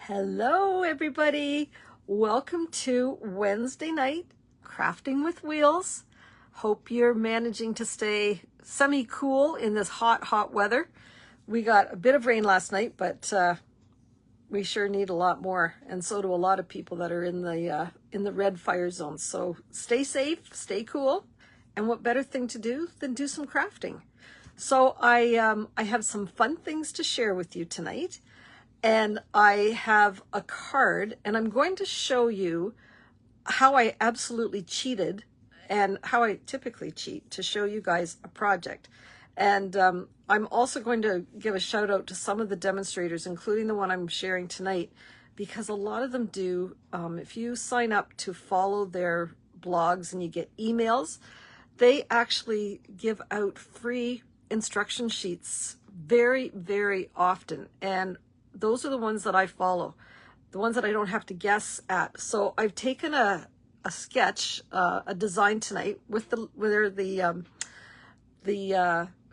Hello, everybody. Welcome to Wednesday night crafting with wheels. Hope you're managing to stay semi-cool in this hot weather. We got a bit of rain last night, but we sure need a lot more, and so do a lot of people that are in the red fire zone. So stay safe, stay cool, and what better thing to do than do some crafting? So I have some fun things to share with you tonight. And I have a card, and I'm going to show you how I absolutely cheated and how I typically cheat to show you guys a project. And I'm also going to give a shout out to some of the demonstrators, including the one I'm sharing tonight, because a lot of them do. If you sign up to follow their blogs and you get emails, they actually give out free instruction sheets very, very often. And those are the ones that I follow, the ones that I don't have to guess at. So I've taken a sketch, a design tonight with the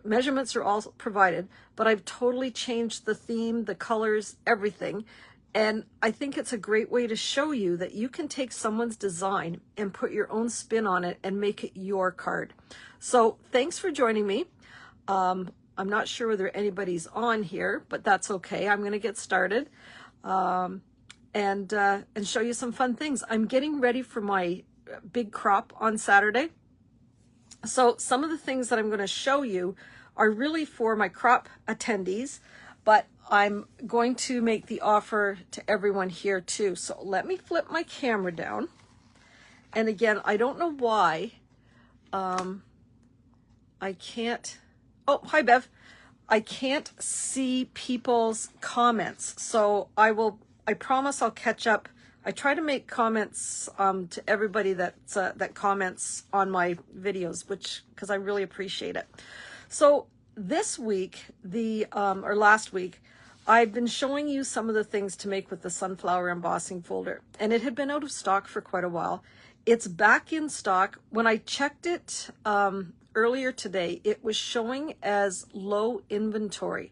measurements are all provided, but I've totally changed the theme, the colors, everything. And I think it's a great way to show you that you can take someone's design and put your own spin on it and make it your card. So thanks for joining me. I'm not sure whether anybody's on here, but that's okay. I'm going to get started and show you some fun things. I'm getting ready for my big crop on Saturday. So some of the things that I'm going to show you are really for my crop attendees, but I'm going to make the offer to everyone here too. So let me flip my camera down. And again, I don't know why I can't. Oh, hi, Bev. I can't see people's comments, so I promise I'll catch up. I try to make comments to everybody that comments on my videos, because I really appreciate it. So this week, or last week, I've been showing you some of the things to make with the sunflower embossing folder, and it had been out of stock for quite a while. It's back in stock. When I checked it earlier today, it was showing as low inventory.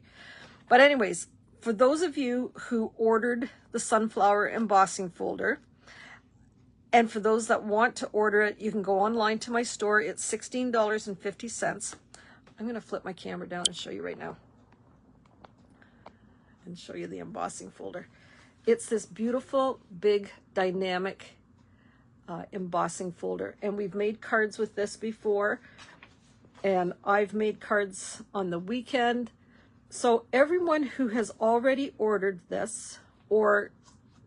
But anyways, for those of you who ordered the sunflower embossing folder, and for those that want to order it, you can go online to my store. It's $16.50. I'm going to flip my camera down and show you right now and show you the embossing folder. It's this beautiful, big, dynamic embossing folder, and we've made cards with this before. And I've made cards on the weekend. So everyone who has already ordered this or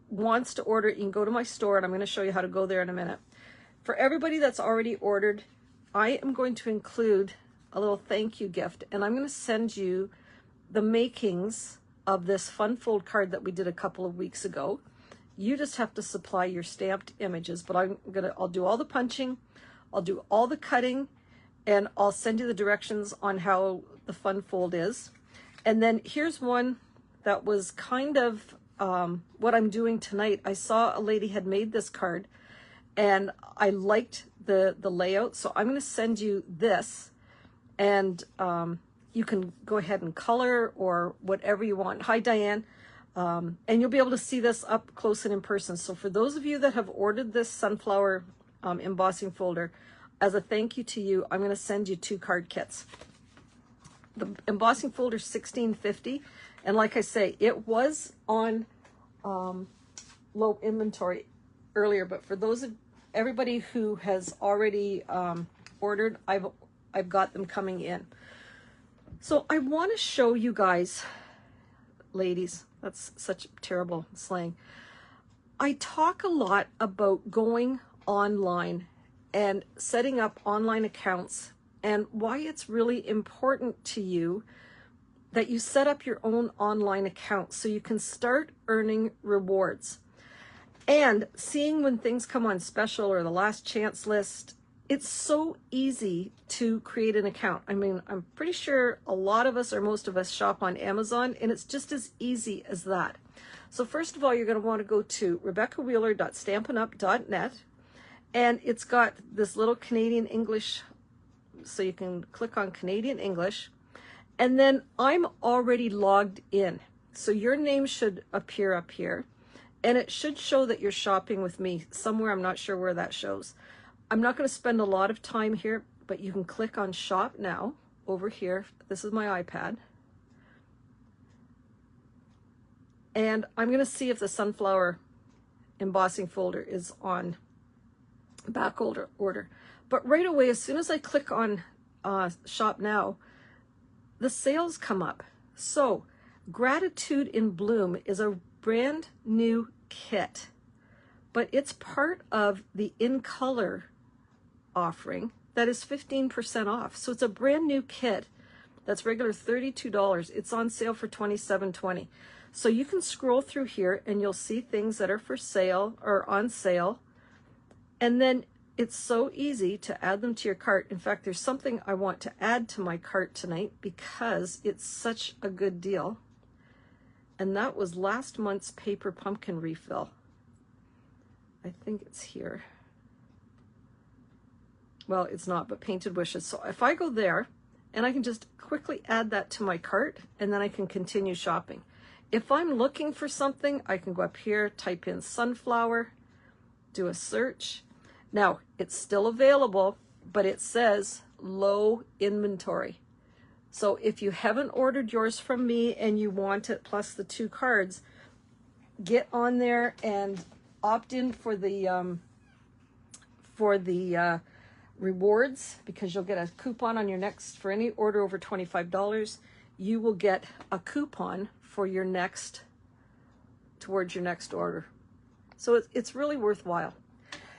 wants to order it, you can go to my store, and I'm going to show you how to go there in a minute. For everybody that's already ordered, I am going to include a little thank you gift, and I'm going to send you the makings of this fun fold card that we did a couple of weeks ago. You just have to supply your stamped images, but I'll do all the punching, I'll do all the cutting, and I'll send you the directions on how the fun fold is. And then here's one that was kind of what I'm doing tonight. I saw a lady had made this card, and I liked the layout, so I'm going to send you this, and you can go ahead and color or whatever you want. Hi, Diane. And you'll be able to see this up close and in person. So for those of you that have ordered this sunflower embossing folder, as a thank you to you, I'm going to send you 2 card kits. The embossing folder is $16.50, and like I say, it was on low inventory earlier. But for everybody who has already ordered, I've got them coming in. So I want to show you guys, ladies. That's such terrible slang. I talk a lot about going online and setting up online accounts, and why it's really important to you that you set up your own online account so you can start earning rewards. And seeing when things come on special or the last chance list, it's so easy to create an account. I mean, I'm pretty sure a lot of us or most of us shop on Amazon, and it's just as easy as that. So first of all, you're going to want to go to RebeccaWheeler.stampinup.net. And it's got this little Canadian English, so you can click on Canadian English. And then I'm already logged in. So your name should appear up here. And it should show that you're shopping with me somewhere. I'm not sure where that shows. I'm not going to spend a lot of time here, but you can click on Shop Now over here. This is my iPad. And I'm going to see if the sunflower embossing folder is on back order. But right away, as soon as I click on Shop Now, the sales come up. So Gratitude in Bloom is a brand new kit, but it's part of the In Color offering that is 15% off. So it's a brand new kit that's regular $32. It's on sale for $27.20. So you can scroll through here and you'll see things that are for sale or on sale. And then it's so easy to add them to your cart. In fact, there's something I want to add to my cart tonight because it's such a good deal. And that was last month's paper pumpkin refill. I think it's here. Well, it's not, but Painted Wishes. So if I go there, and I can just quickly add that to my cart, and then I can continue shopping. If I'm looking for something, I can go up here, type in sunflower, do a search. Now, it's still available, but it says low inventory. So if you haven't ordered yours from me and you want it plus the 2 cards, get on there and opt in for the rewards, because you'll get a coupon on your next, for any order over $25, you will get a coupon for your next, towards your next order. So it's really worthwhile.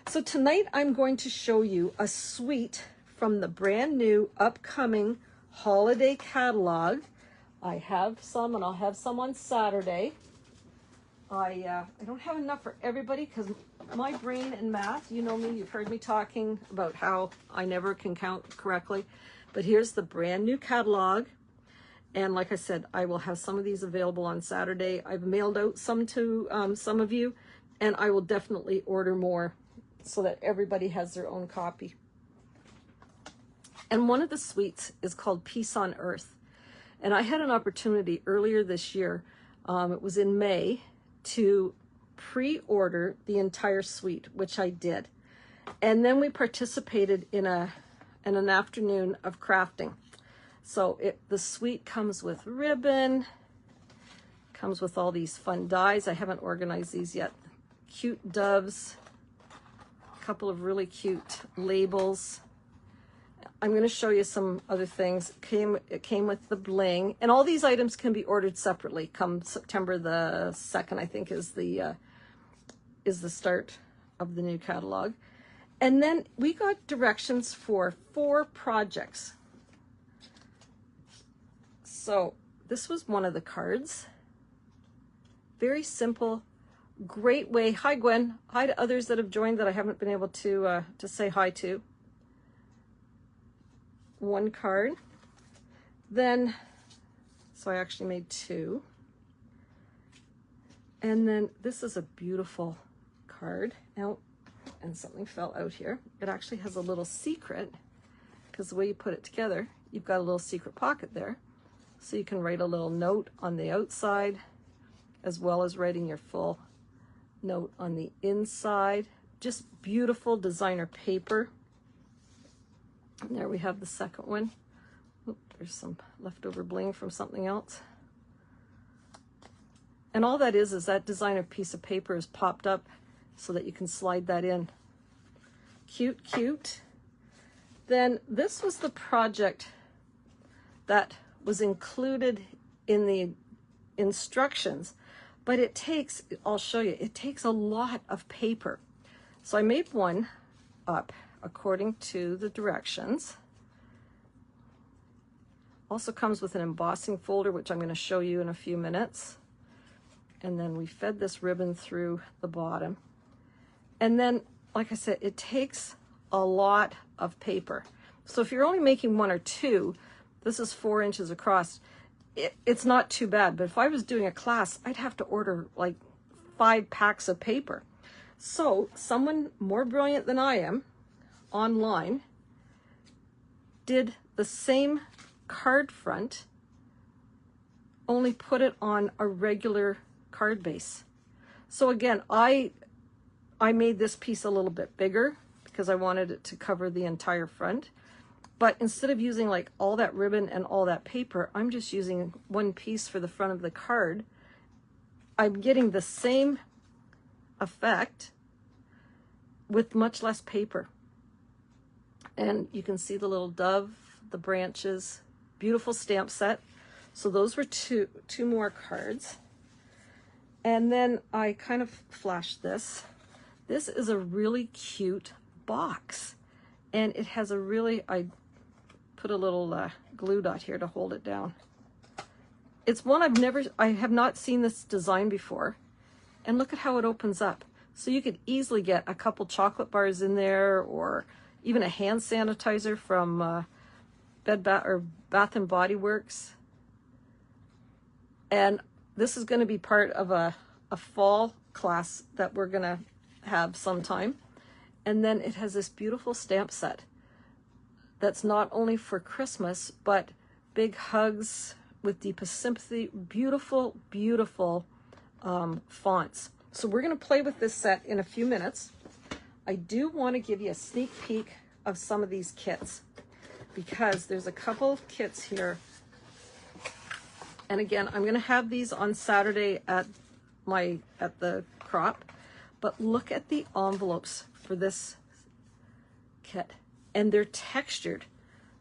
So tonight I'm going to show you a suite from the brand new upcoming holiday catalog. I have some, and I'll have some on Saturday. I don't have enough for everybody because my brain and math, you know me, you've heard me talking about how I never can count correctly. But here's the brand new catalog. And like I said, I will have some of these available on Saturday. I've mailed out some to some of you, and I will definitely order more so that everybody has their own copy. And one of the suites is called Peace on Earth. And I had an opportunity earlier this year, it was in May, to pre-order the entire suite, which I did. And then we participated in an afternoon of crafting. So the suite comes with ribbon, comes with all these fun dies. I haven't organized these yet. Cute doves, a couple of really cute labels. I'm going to show you some other things. It came with the bling, and all these items can be ordered separately. Come September the 2nd, I think is the start of the new catalog. And then we got directions for 4 projects. So this was one of the cards. Very simple, great way. Hi, Gwen. Hi to others that have joined that I haven't been able to say hi to. 1 card. Then, so I actually made 2. And then this is a beautiful card. Now, and something fell out here. It actually has a little secret, because the way you put it together, you've got a little secret pocket there. So you can write a little note on the outside, as well as writing your full note on the inside. Just beautiful designer paper. And there we have the second one. Oop, there's some leftover bling from something else. And all that is that designer piece of paper is popped up so that you can slide that in. Cute, cute. Then this was the project that was included in the instructions, but it takes, I'll show you, it takes a lot of paper. So I made one up according to the directions. Also comes with an embossing folder, which I'm going to show you in a few minutes. And then we fed this ribbon through the bottom. And then, like I said, it takes a lot of paper. So if you're only making 1 or 2, this is 4 inches across. It's not too bad, but if I was doing a class, I'd have to order like 5 packs of paper. So someone more brilliant than I am online did the same card front, only put it on a regular card base. So again, I made this piece a little bit bigger because I wanted it to cover the entire front. But instead of using like all that ribbon and all that paper, I'm just using one piece for the front of the card. I'm getting the same effect with much less paper. And you can see the little dove, the branches, beautiful stamp set. So those were two more cards. And then I kind of flashed this. This is a really cute box. And it has a really, I put a little glue dot here to hold it down. It's one I have not seen this design before. And look at how it opens up. So you could easily get a couple chocolate bars in there, or even a hand sanitizer from Bath and Body Works. And this is going to be part of a fall class that we're going to have sometime. And then it has this beautiful stamp set that's not only for Christmas, but big hugs with deepest sympathy, beautiful, beautiful fonts. So we're going to play with this set in a few minutes. I do want to give you a sneak peek of some of these kits, because there's a couple of kits here. And again, I'm going to have these on Saturday at the crop. But look at the envelopes for this kit. And they're textured.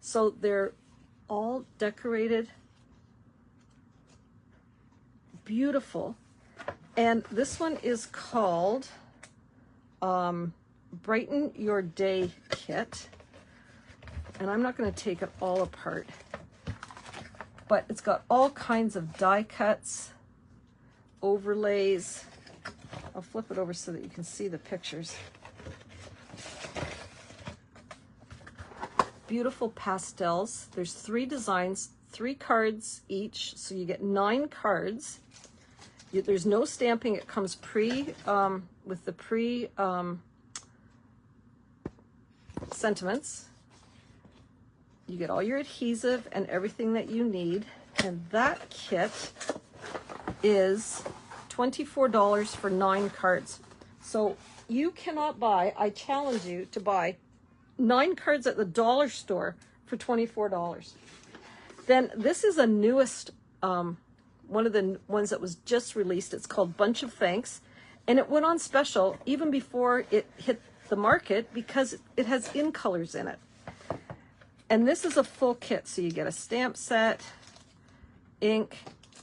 So they're all decorated. Beautiful. And this one is called Brighten Your Day Kit. And I'm not going to take it all apart. But it's got all kinds of die cuts, overlays. I'll flip it over so that you can see the pictures. Beautiful pastels. There's 3 designs, 3 cards each, so you get 9 cards. There's no stamping. It comes with the pre sentiments. You get all your adhesive and everything that you need. And that kit is $24 for 9 cards. So you cannot buy, I challenge you to buy 9 cards at the dollar store for $24. Then this is a newest, one of the ones that was just released. It's called Bunch of Thanks. And it went on special even before it hit the market because it has in colors in it. And this is a full kit. So you get a stamp set, ink,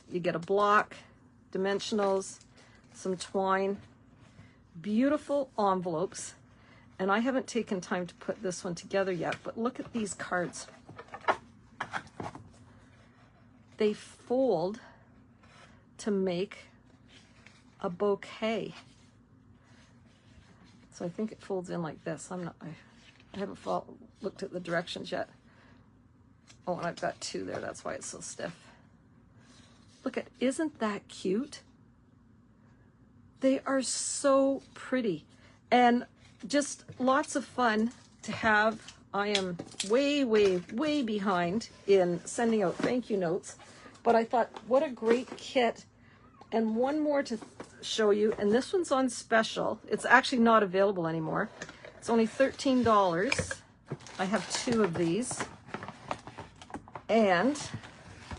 you get a block, dimensionals, some twine, beautiful envelopes. And I haven't taken time to put this one together yet, but look at these cards. They fold to make a bouquet. So I think it folds in like this. I haven't looked at the directions yet. Oh, and I've got 2 there. That's why it's so stiff. Look at, isn't that cute? They are so pretty and just lots of fun to have. I am way, way, way behind in sending out thank you notes, but I thought, what a great kit. And one more to show you, and this one's on special. It's actually not available anymore. It's only $13. I have 2 of these. And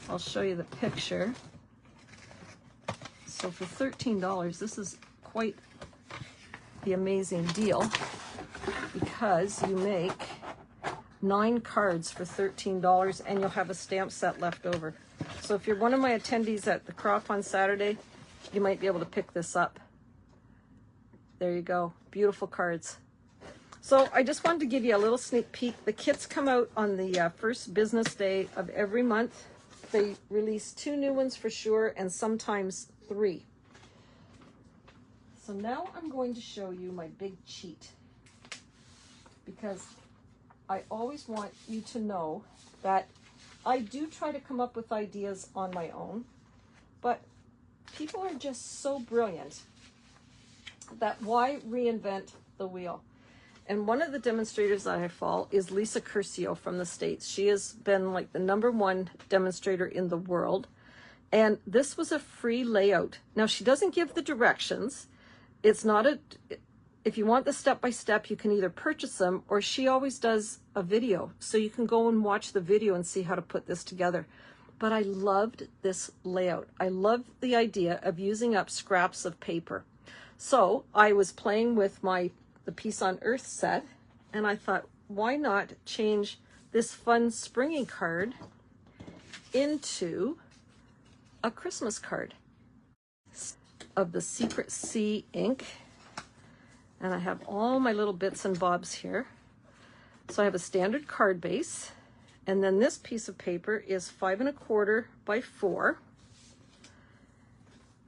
I'll show you the picture. So for $13, this is quite the amazing deal, because you make 9 cards for $13 and you'll have a stamp set left over. So if you're one of my attendees at the crop on Saturday, you might be able to pick this up. There you go. Beautiful cards. So I just wanted to give you a little sneak peek. The kits come out on the first business day of every month. They release 2 new ones for sure, and sometimes 3. So now I'm going to show you my big cheat, because I always want you to know that I do try to come up with ideas on my own, but people are just so brilliant that why reinvent the wheel? And one of the demonstrators that I follow is Lisa Curcio from the States. She has been like the #1 demonstrator in the world. And this was a free layout. Now, she doesn't give the directions, it's not a, if you want the step-by-step, you can either purchase them, or she always does a video. So you can go and watch the video and see how to put this together. But I loved this layout. I loved the idea of using up scraps of paper. So I was playing with the Peace on Earth set, and I thought, why not change this fun springy card into a Christmas card of the Secret Sea ink. And I have all my little bits and bobs here. So I have a standard card base, and then this piece of paper is 5 1/4 by 4.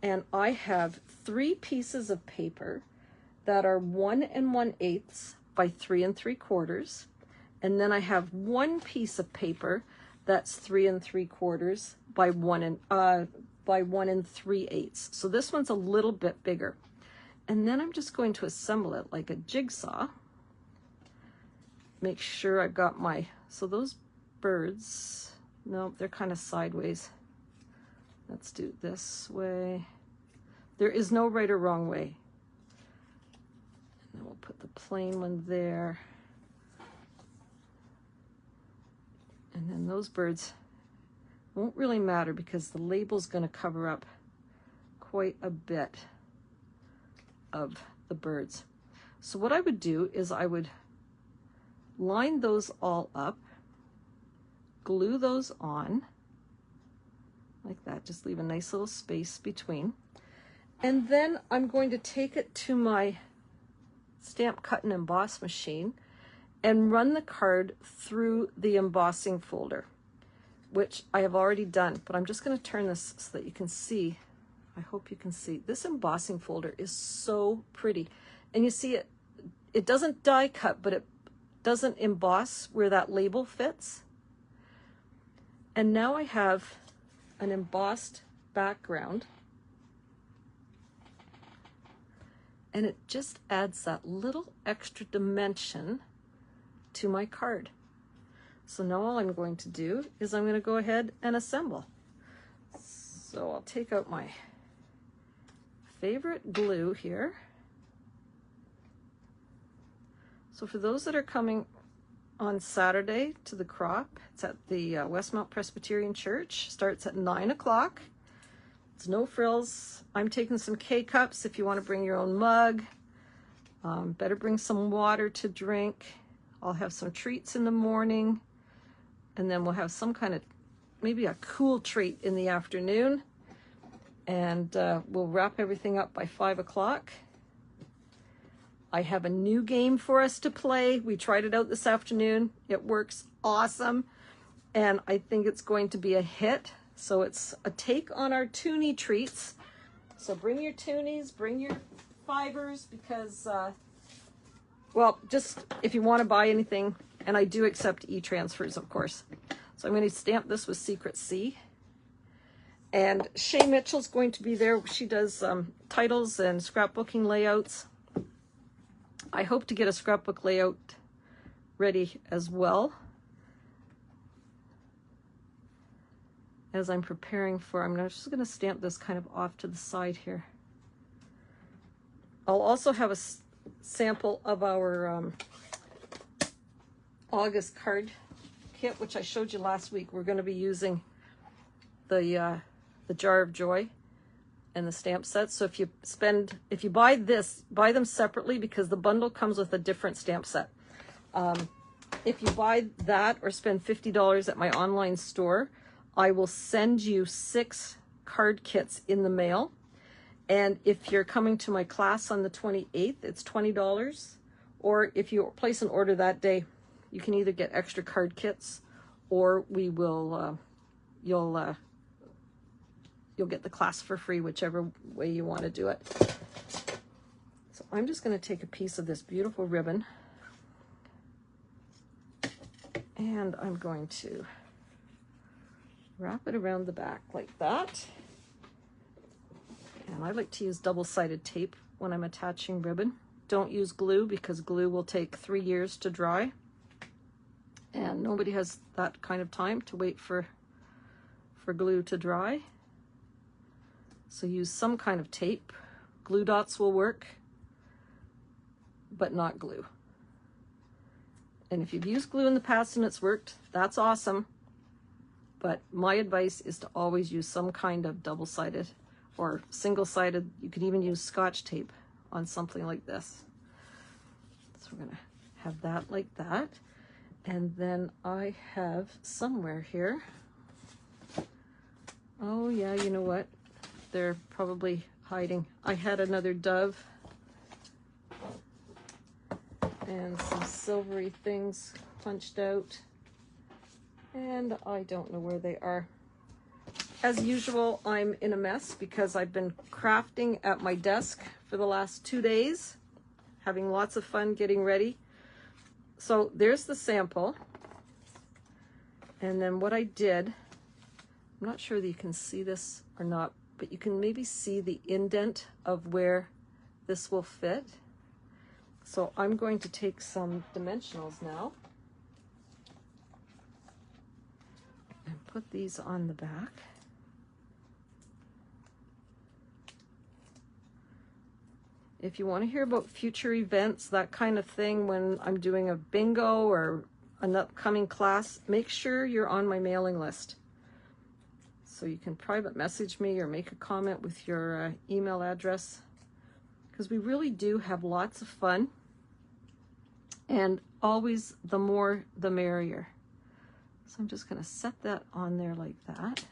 And I have 3 pieces of paper that are 1 1/8 by 3 3/4. And then I have 1 piece of paper that's 3 3/4 by 1 3/8. So this one's a little bit bigger. And then I'm just going to assemble it like a jigsaw. Make sure I've got so those birds, no, they're kind of sideways. Let's do it this way. There is no right or wrong way. And then we'll put the plain one there. And then those birds won't really matter because the label's going to cover up quite a bit of the birds. So what I would do is I would line those all up, glue those on like that, just leave a nice little space between. And then I'm going to take it to my stamp cut and emboss machine and run the card through the embossing folder, which I have already done, but I'm just going to turn this so that you can see. I hope you can see. This embossing folder is so pretty. And you see it doesn't die cut, but it doesn't emboss where that label fits. And now I have an embossed background. And it just adds that little extra dimension to my card. So now all I'm going to do is I'm going to go ahead and assemble. So I'll take out my favorite glue here. So for those that are coming on Saturday to the crop, it's at the Westmount Presbyterian Church. Starts at 9 o'clock. It's no frills. I'm taking some K-cups if you want to bring your own mug. Better bring some water to drink. I'll have some treats in the morning. And then we'll have some kind of, maybe a cool treat in the afternoon. And we'll wrap everything up by 5 o'clock. I have a new game for us to play. We tried it out this afternoon. It works awesome. And I think it's going to be a hit. So it's a take on our Toonie treats. So bring your Toonies, bring your fibers, because, well, just if you want to buy anything, and I do accept e-transfers, of course. So I'm going to stamp this with Secret Sea. And Shay Mitchell's going to be there. She does titles and scrapbooking layouts. I hope to get a scrapbook layout ready as well, as I'm preparing for, I'm just going to stamp this kind of off to the side here. I'll also have a sample of our August card kit, which I showed you last week. We're going to be using the Jar of Joy and the stamp set. So if you buy them separately, because the bundle comes with a different stamp set. If you buy that or spend $50 at my online store, I will send you 6 card kits in the mail. And if you're coming to my class on the 28th, it's $20. Or if you place an order that day, you can either get extra card kits, or we will, you'll get the class for free, whichever way you want to do it. So I'm just going to take a piece of this beautiful ribbon, and I'm going to wrap it around the back like that. And I like to use double-sided tape when I'm attaching ribbon. Don't use glue, because glue will take 3 years to dry. And nobody has that kind of time to wait for glue to dry. So use some kind of tape. Glue dots will work. but not glue. And if you've used glue in the past and it's worked, that's awesome. But my advice is to always use some kind of double-sided or single-sided. You could even use Scotch tape on something like this. So we're gonna have that like that. And then I have somewhere here, oh yeah, you know what? They're probably hiding. I had another dove and some silvery things punched out, and I don't know where they are. As usual, I'm in a mess because I've been crafting at my desk for the last 2 days, having lots of fun getting ready. So there's the sample. And then what I did, I'm not sure that you can see this or not, but you can maybe see the indent of where this will fit. So I'm going to take some dimensionals now and put these on the back. If you want to hear about future events, that kind of thing, when I'm doing a bingo or an upcoming class, make sure you're on my mailing list. So you can private message me or make a comment with your email address, because we really do have lots of fun, and always the more the merrier. So I'm just going to set that on there like that.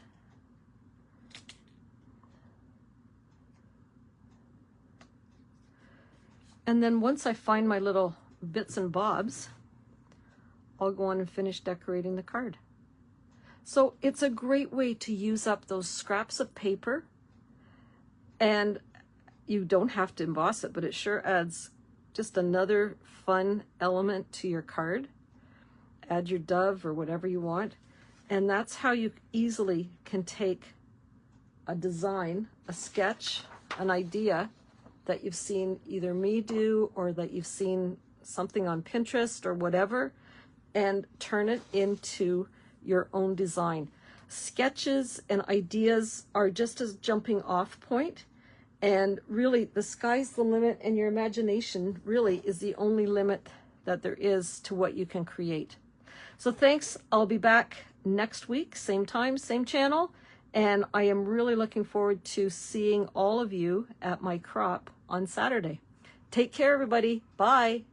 And then once I find my little bits and bobs, I'll go on and finish decorating the card. So it's a great way to use up those scraps of paper, and you don't have to emboss it, but it sure adds just another fun element to your card. Add your dove or whatever you want. And that's how you easily can take a design, a sketch, an idea that you've seen either me do or that you've seen something on Pinterest or whatever, and turn it into your own design. Sketches and ideas are just a jumping off point, and really the sky's the limit, and your imagination really is the only limit that there is to what you can create. So thanks. I'll be back next week, same time, same channel, and I am really looking forward to seeing all of you at my crop on Saturday. Take care, everybody. Bye.